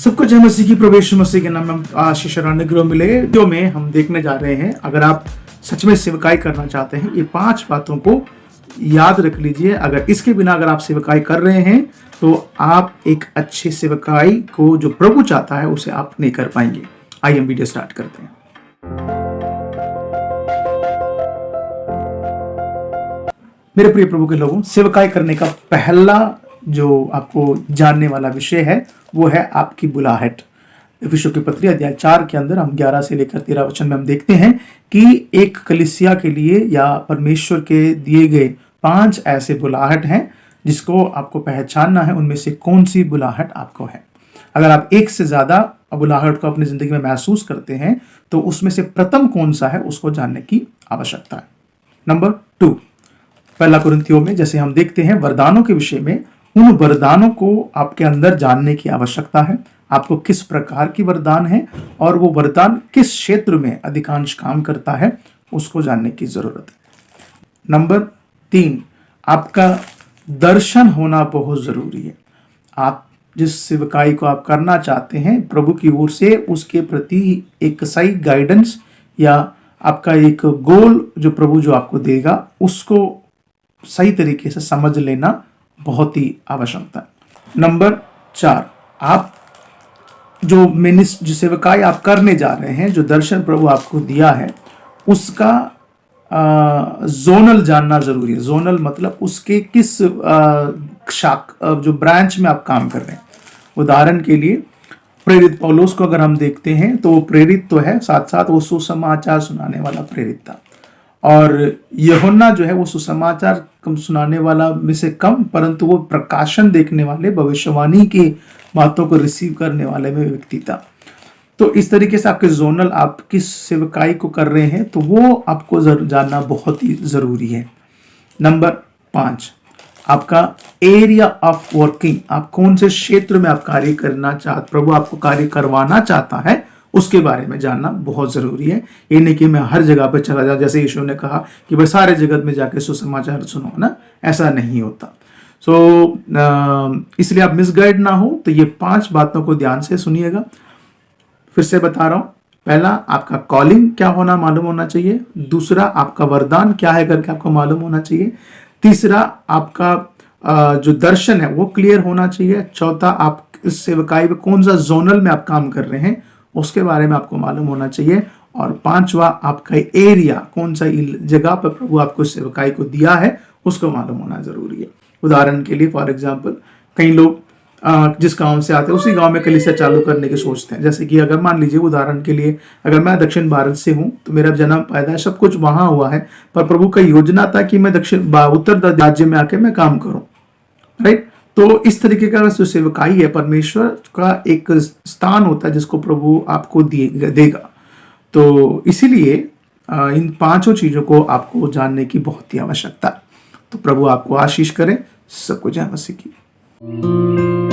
सबको जय मसीह की, प्रवेश मसीह के नाम में आशीष और अनुग्रह मिले। जो में हम देखने जा रहे हैं, अगर आप सच में सेवकाई करना चाहते हैं, ये 5 बातों को याद रख लीजिए। अगर इसके बिना अगर आप सेवकाई कर रहे हैं तो आप एक अच्छी सेवकाई को जो प्रभु चाहता है उसे आप नहीं कर पाएंगे। आइए हम वीडियो स्टार्ट करते हैं। मेरे प्रिय प्रभु के लोगों, सेवकाई करने का पहला जो आपको जानने वाला विषय है वो है आपकी बुलाहट। इफिसियों की पत्री अध्याय 4 के अंदर हम 11 से लेकर 13 वचन में हम देखते हैं कि एक कलीसिया के लिए या परमेश्वर के दिए गए 5 ऐसे बुलाहट हैं जिसको आपको पहचानना है। उनमें से कौन सी बुलाहट आपको है। अगर आप एक से ज्यादा बुलाहट को अपनी जिंदगी में महसूस करते हैं तो उसमें से प्रथम कौन सा है उसको जानने की आवश्यकता है। नंबर 2, पहला कुरिन्थियों में जैसे हम देखते हैं वरदानों के विषय में, उन वरदानों को आपके अंदर जानने की आवश्यकता है। आपको किस प्रकार की वरदान है और वो वरदान किस क्षेत्र में अधिकांश काम करता है उसको जानने की जरूरत है। नंबर 3, आपका दर्शन होना बहुत जरूरी है। आप जिस सेवकाई को आप करना चाहते हैं प्रभु की ओर से, उसके प्रति एक सही गाइडेंस या आपका एक गोल जो प्रभु जो आपको देगा उसको सही तरीके से समझ लेना बहुत ही आवश्यकता है। नंबर 4, आप जो सेवकाई आप करने जा रहे हैं, जो दर्शन प्रभु आपको दिया है उसका जोनल जानना जरूरी है। जोनल मतलब उसके किस जो ब्रांच में आप काम कर रहे हैं। उदाहरण के लिए प्रेरित पौलुस को अगर हम देखते हैं तो वो प्रेरित तो है, साथ साथ वो सुसमाचार सुनाने वाला प्रेरित था। और यूहन्ना जो है वो सुसमाचार कम सुनाने वाला में से कम, परंतु वो प्रकाशन देखने वाले, भविष्यवाणी की बातों को रिसीव करने वाले में व्यक्ति था। तो इस तरीके से आपके जोनल आप किस सेवकाई को कर रहे हैं तो वो आपको जानना बहुत ही जरूरी है। नंबर 5, आपका एरिया ऑफ वर्किंग। आप कौन से क्षेत्र में आप कार्य करना चाहते, प्रभु आपको कार्य करवाना चाहता है उसके बारे में जानना बहुत जरूरी है। ये नहीं कि मैं हर जगह पे चला जाऊं, जैसे यीशु ने कहा कि भाई सारे जगत में जाके सुसमाचार सुनो ना, ऐसा नहीं होता। इसलिए आप मिसगाइड ना हो। तो ये 5 बातों को ध्यान से सुनिएगा। फिर से बता रहा हूं, पहला आपका कॉलिंग क्या होना मालूम होना चाहिए। दूसरा आपका वरदान क्या है करके आपको मालूम होना चाहिए। तीसरा आपका जो दर्शन है वो क्लियर होना चाहिए। चौथा आप इस सेवकाई में कौन सा जोनल में आप काम कर रहे हैं उसके बारे में आपको मालूम होना चाहिए। और 5वां आपका एरिया, कौन सा जगह पर प्रभु आपको सेवकाई को दिया है उसको मालूम होना जरूरी है। उदाहरण के लिए फॉर एग्जांपल, कई लोग जिस गांव से आते हैं उसी गांव में कलीसिया चालू करने की सोचते हैं। जैसे कि अगर मान लीजिए उदाहरण के लिए, अगर मैं दक्षिण भारत से हूं तो मेरा जन्म पैदा सब कुछ वहां हुआ है, पर प्रभु का योजना था कि मैं उत्तर राज्य में आके मैं काम करूं, राइट। तो इस तरीके का जो सेवकाई है, परमेश्वर का एक स्थान होता है जिसको प्रभु आपको देगा। तो इसीलिए इन 5 चीजों को आपको जानने की बहुत ही आवश्यकता है। तो प्रभु आपको आशीष करे। सबको जय मसीह की।